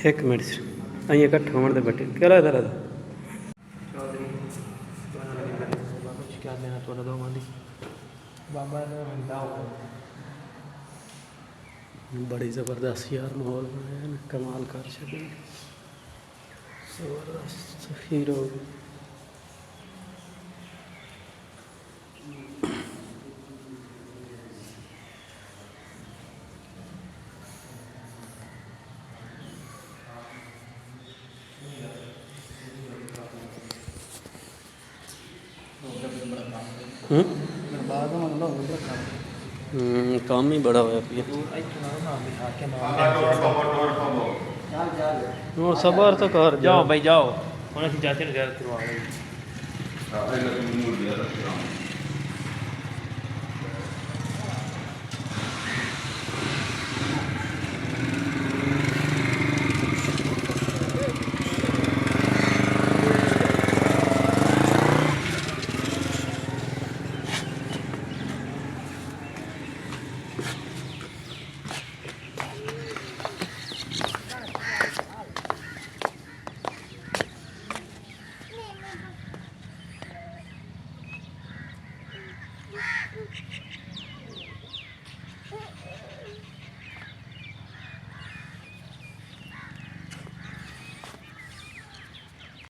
एक मिनट अं इकट्ठे होने के बटे क्या लगता रहता क्या देना थोड़ा दो माली बाबा बड़ी ज़बरदस्त यार माहौल बनाया ना कमाल कर छे ज़बरदस्त हीरो काम ही बड़ा होया पिया सबर तो कर जाओ भाई जाओ ਹੁਣ ਅਸੀਂ ਚਾਚੇ ਨੂੰ ਗੈਰ ਕਰਵਾ ਲਈ